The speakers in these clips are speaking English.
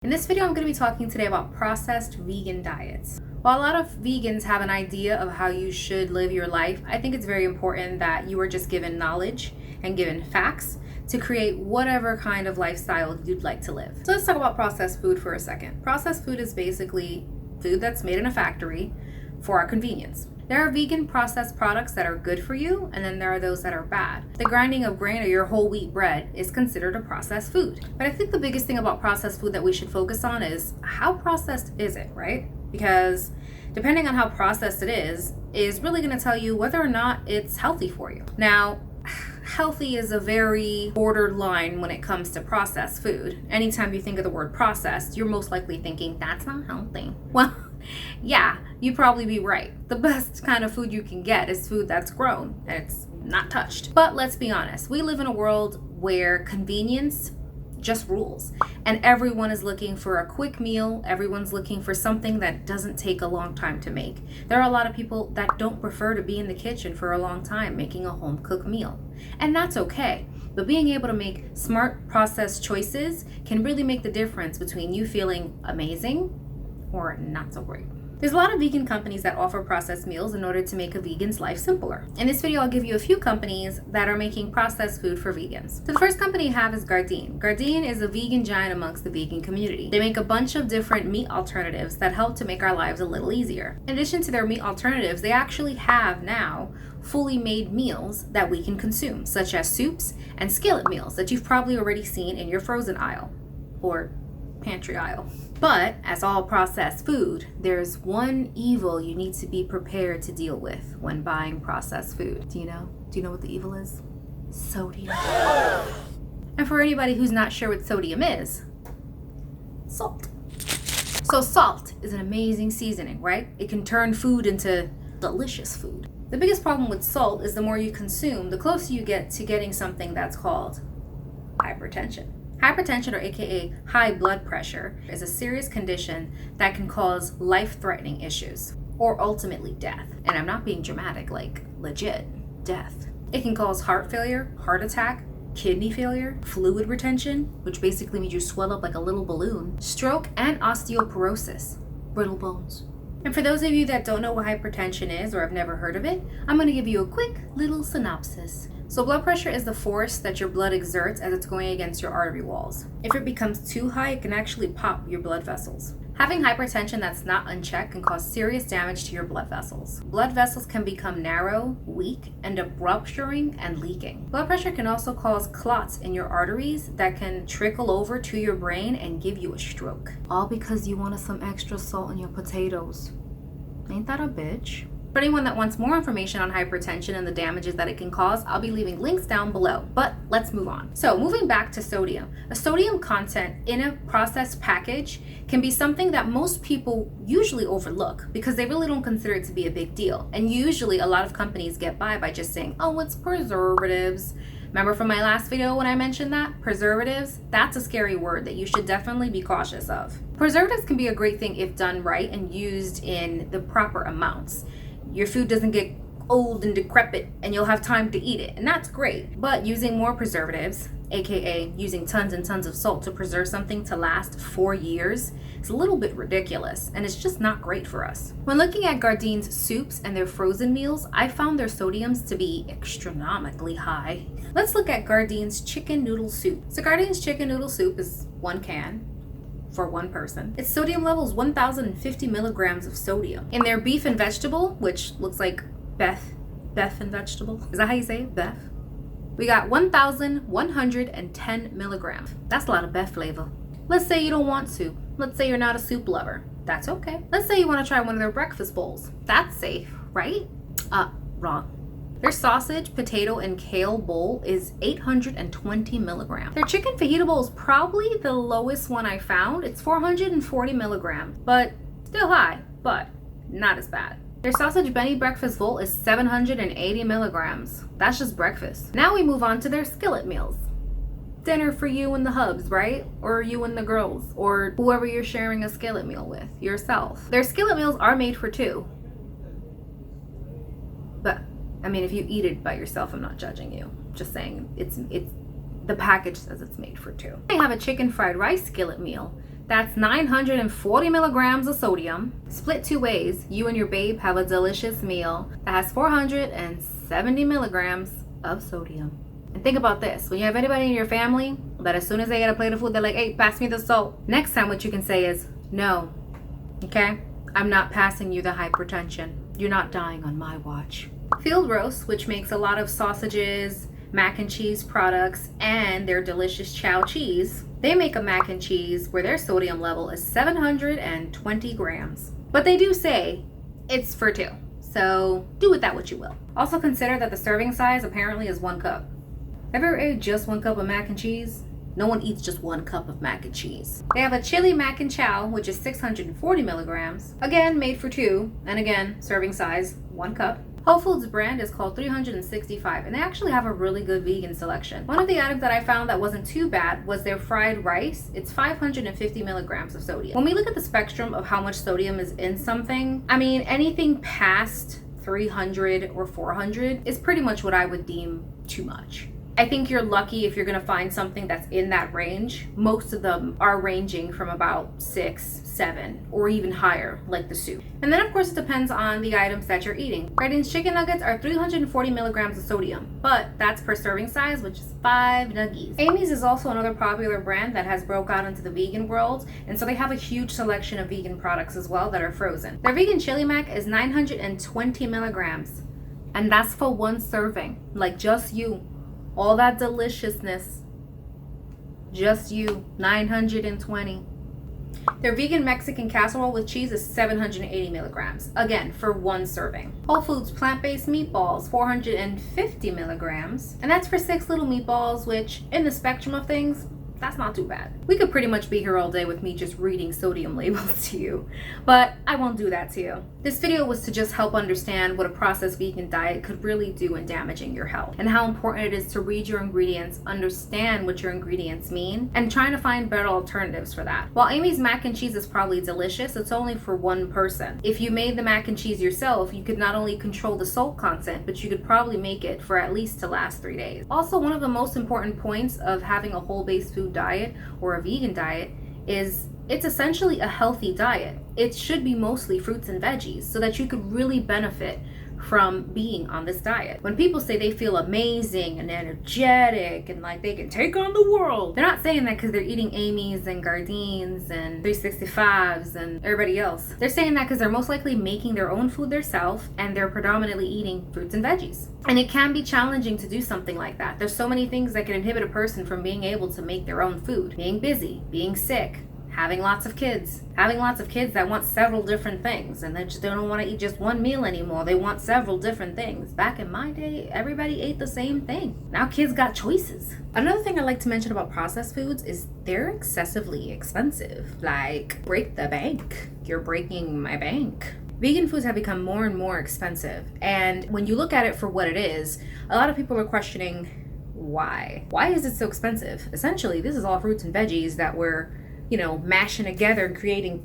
In this video, I'm going to be talking today about processed vegan diets. While a lot of vegans have an idea of how you should live your life, I think it's very important that you are just given knowledge and given facts to create whatever kind of lifestyle you'd like to live. So let's talk about processed food for a second. Processed food is basically food that's made in a factory for our convenience. There are vegan processed products that are good for you, and then there are those that are bad. The grinding of grain or your whole wheat bread is considered a processed food. But I think the biggest thing about processed food that we should focus on is how processed is it, right? Because depending on how processed it is really going to tell you whether or not it's healthy for you. Now, healthy is a very borderline when it comes to processed food. Anytime you think of the word processed, you're most likely thinking that's not healthy. Well, yeah, you'd probably be right. The best kind of food you can get is food that's grown and it's not touched. But let's be honest, we live in a world where convenience just rules, and everyone is looking for a quick meal. Everyone's looking for something that doesn't take a long time to make. There are a lot of people that don't prefer to be in the kitchen for a long time making a home cooked meal, and that's okay. But being able to make smart processed choices can really make the difference between you feeling amazing or not so great. There's a lot of vegan companies that offer processed meals in order to make a vegan's life simpler. In this video, I'll give you a few companies that are making processed food for vegans. So the first company I have is Gardein. Gardein is a vegan giant amongst the vegan community. They make a bunch of different meat alternatives that help to make our lives a little easier. In addition to their meat alternatives, they actually have now fully made meals that we can consume, such as soups and skillet meals that you've probably already seen in your frozen aisle or pantry aisle. But as all processed food, there's one evil you need to be prepared to deal with when buying processed food. Do you know what the evil is? Sodium. And for anybody who's not sure what sodium is, salt. So salt is an amazing seasoning, right? It can turn food into delicious food. The biggest problem with salt is the more you consume, the closer you get to getting something that's called hypertension. Hypertension, or AKA high blood pressure, is a serious condition that can cause life-threatening issues, or ultimately death. And I'm not being dramatic, like legit death. It can cause heart failure, heart attack, kidney failure, fluid retention, which basically means you swell up like a little balloon, stroke, and osteoporosis, brittle bones. And for those of you that don't know what hypertension is or have never heard of it, I'm going to give you a quick little synopsis. So blood pressure is the force that your blood exerts as it's going against your artery walls. If it becomes too high, it can actually pop your blood vessels. Having hypertension that's not unchecked can cause serious damage to your blood vessels. Blood vessels can become narrow, weak, end up rupturing and leaking. Blood pressure can also cause clots in your arteries that can trickle over to your brain and give you a stroke. All because you wanted some extra salt in your potatoes. Ain't that a bitch? For anyone that wants more information on hypertension and the damages that it can cause, I'll be leaving links down below, but let's move on. So moving back to sodium. A sodium content in a processed package can be something that most people usually overlook because they really don't consider it to be a big deal. And usually a lot of companies get by just saying, oh, it's preservatives. Remember from my last video when I mentioned that? Preservatives? That's a scary word that you should definitely be cautious of. Preservatives can be a great thing if done right and used in the proper amounts. Your food doesn't get old and decrepit and you'll have time to eat it, and that's great. But using more preservatives, aka using tons and tons of salt to preserve something to last 4 years, is a little bit ridiculous, and it's just not great for us. When looking at Gardein's soups and their frozen meals, I found their sodiums to be astronomically high. Let's look at Gardein's chicken noodle soup. So Gardein's chicken noodle soup is 1 can for 1 person. Its sodium level is 1,050 milligrams of sodium. In their beef and vegetable, which looks like Beth and vegetable, is that how you say it? Beth? We got 1,110 milligrams. That's a lot of Beth flavor. Let's say you don't want soup. Let's say you're not a soup lover. That's okay. Let's say you want to try one of their breakfast bowls. That's safe, right? Wrong. Their sausage, potato, and kale bowl is 820 milligrams. Their chicken fajita bowl is probably the lowest one I found. It's 440 milligrams, but still high, but not as bad. Their sausage Benny breakfast bowl is 780 milligrams. That's just breakfast. Now we move on to their skillet meals. Dinner for you and the hubs, right? Or you and the girls, or whoever you're sharing a skillet meal with, yourself. Their skillet meals are made for 2. But I mean, if you eat it by yourself, I'm not judging you. Just saying, it's the package says it's made for 2. I have a chicken fried rice skillet meal That's 940 milligrams of sodium. Split 2 ways, you and your babe have a delicious meal that has 470 milligrams of sodium. And think about this, when you have anybody in your family that as soon as they get a plate of food, they're like, hey, pass me the salt. Next time what you can say is, no, okay? I'm not passing you the hypertension. You're not dying on my watch. Field Roast, which makes a lot of sausages, mac and cheese products, and their delicious chow cheese, they make a mac and cheese where their sodium level is 720 grams. But they do say it's for 2, so do with that what you will. Also consider that the serving size apparently is 1 cup. Have you ever ate just 1 cup of mac and cheese? No one eats just 1 cup of mac and cheese. They have a chili mac and chow, which is 640 milligrams. Again, made for 2, and again, serving size 1 cup. Whole Foods brand is called 365, and they actually have a really good vegan selection. One of the items that I found that wasn't too bad was their fried rice. It's 550 milligrams of sodium. When we look at the spectrum of how much sodium is in something, I mean, anything past 300 or 400 is pretty much what I would deem too much. I think you're lucky if you're gonna find something that's in that range. Most of them are ranging from about 6, 7, or even higher, like the soup. And then of course it depends on the items that you're eating. Greetings chicken nuggets are 340 milligrams of sodium, but that's per serving size, which is 5 nuggies. Amy's is also another popular brand that has broke out into the vegan world, and so they have a huge selection of vegan products as well that are frozen. Their vegan chili mac is 920 milligrams, and that's for 1 serving, like just you. All that deliciousness, just you, 920. Their vegan Mexican casserole with cheese is 780 milligrams, again, for 1 serving. Whole Foods plant-based meatballs, 450 milligrams, and that's for 6 little meatballs, which, in the spectrum of things, that's not too bad. We could pretty much be here all day with me just reading sodium labels to you, but I won't do that to you. This video was to just help understand what a processed vegan diet could really do in damaging your health, and how important it is to read your ingredients, understand what your ingredients mean, and trying to find better alternatives for that. While Amy's mac and cheese is probably delicious, it's only for 1 person. If you made the mac and cheese yourself, you could not only control the salt content, but you could probably make it for at least to last 3 days. Also, one of the most important points of having a whole-based food diet or a vegan diet is it's essentially a healthy diet. It should be mostly fruits and veggies so that you could really benefit from being on this diet. When people say they feel amazing and energetic and like they can take on the world, they're not saying that because they're eating Amy's and Gardeins and 365s and everybody else. They're saying that because they're most likely making their own food themselves and they're predominantly eating fruits and veggies. And it can be challenging to do something like that. There's so many things that can inhibit a person from being able to make their own food. Being busy, being sick, having lots of kids that want several different things, and they don't want to eat just 1 meal anymore. They want several different things. Back in my day, everybody ate the same thing. Now kids got choices. Another thing I like to mention about processed foods is they're excessively expensive. Like, break the bank. You're breaking my bank. Vegan foods have become more and more expensive, and when you look at it for what it is, a lot of people are questioning why. Why is it so expensive? Essentially, this is all fruits and veggies that we're mashing together and creating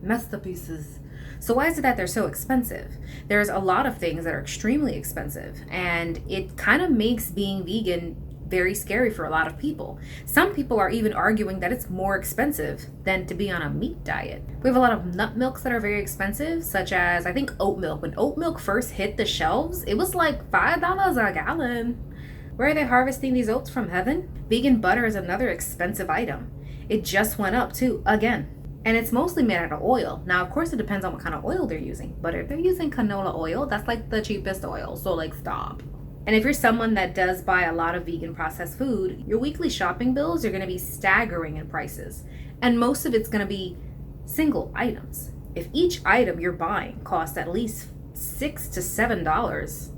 masterpieces. So why is it that they're so expensive? There's a lot of things that are extremely expensive, and it kind of makes being vegan very scary for a lot of people. Some people are even arguing that it's more expensive than to be on a meat diet. We have a lot of nut milks that are very expensive, such as, I think, oat milk. When oat milk first hit the shelves, it was like $5 a gallon. Where are they harvesting these oats from, heaven? Vegan butter is another expensive item. It just went up too, again. And it's mostly made out of oil. Now, of course, it depends on what kind of oil they're using. But if they're using canola oil, that's like the cheapest oil. So like, stop. And if you're someone that does buy a lot of vegan processed food, your weekly shopping bills are going to be staggering in prices. And most of it's going to be single items. If each item you're buying costs at least $6 to $7,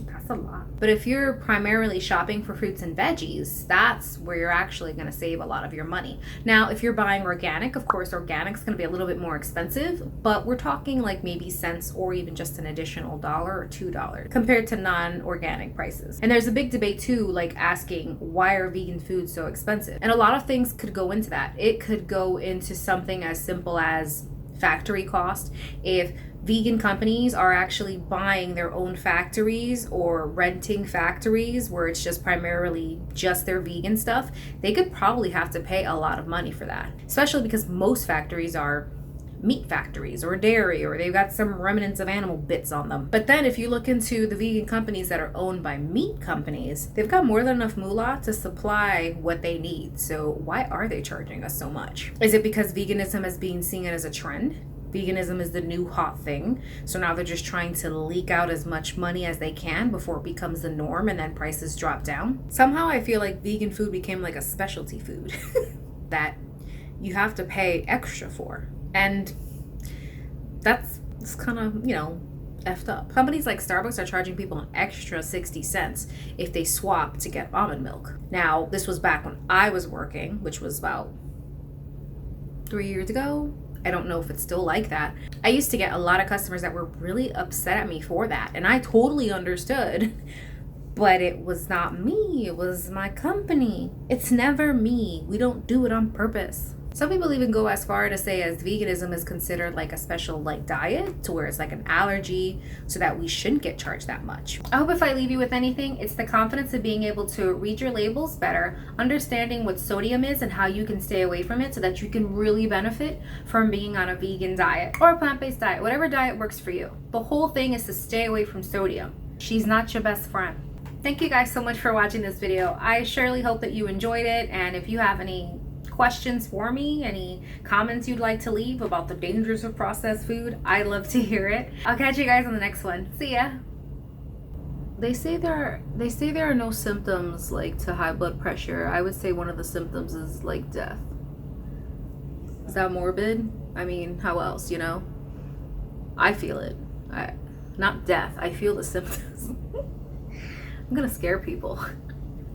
that's a lot. But if you're primarily shopping for fruits and veggies, that's where you're actually going to save a lot of your money. Now, if you're buying organic, of course, organic's going to be a little bit more expensive, but we're talking like maybe cents or even just an additional $1 or $2 compared to non-organic prices. And there's a big debate too, like asking, why are vegan foods so expensive? And a lot of things could go into that. It could go into something as simple as factory cost, if vegan companies are actually buying their own factories or renting factories where it's just primarily just their vegan stuff, they could probably have to pay a lot of money for that, especially because most factories are meat factories or dairy, or they've got some remnants of animal bits on them. But then if you look into the vegan companies that are owned by meat companies, they've got more than enough moolah to supply what they need. So why are they charging us so much? Is it because veganism is being seen as a trend? Veganism is the new hot thing, so now they're just trying to leak out as much money as they can before it becomes the norm and then prices drop down. Somehow I feel like vegan food became like a specialty food that you have to pay extra for. And that's kind of, effed up. Companies like Starbucks are charging people an extra 60 cents if they swap to get almond milk. Now, this was back when I was working, which was about 3 years ago. I don't know if it's still like that. I used to get a lot of customers that were really upset at me for that, and I totally understood. But it was not me, it was my company. It's never me. We don't do it on purpose. Some people even go as far to say as veganism is considered like a special diet, to where it's like an allergy, so that we shouldn't get charged that much. I hope if I leave you with anything, it's the confidence of being able to read your labels better, understanding what sodium is and how you can stay away from it so that you can really benefit from being on a vegan diet or a plant-based diet, whatever diet works for you. The whole thing is to stay away from sodium. She's not your best friend. Thank you guys so much for watching this video. I surely hope that you enjoyed it, and if you have any questions for me, any comments you'd like to leave about the dangers of processed food, I'd love to hear it. I'll catch you guys on the next one. See ya. They say there are no symptoms to high blood pressure. I would say one of the symptoms is death. Is that morbid? I mean, how else, I feel it. Not death. I feel the symptoms. I'm gonna scare people.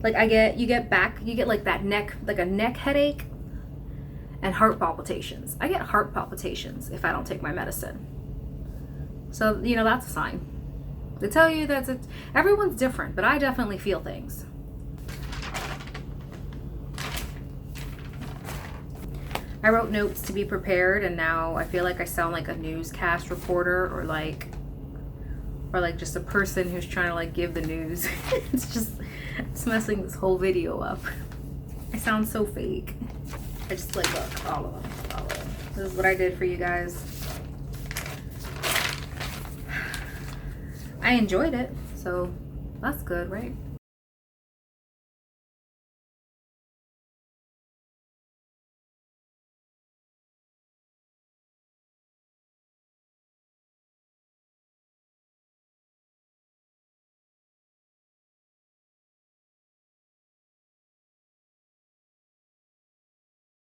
You get that neck, a neck headache and heart palpitations. I get heart palpitations if I don't take my medicine. So, that's a sign. They tell you that everyone's different, but I definitely feel things. I wrote notes to be prepared, and now I feel like I sound like a newscast reporter or just a person who's trying to give the news. It's messing this whole video up. I sound so fake. I just look, follow them. This is what I did for you guys. I enjoyed it, so that's good, right?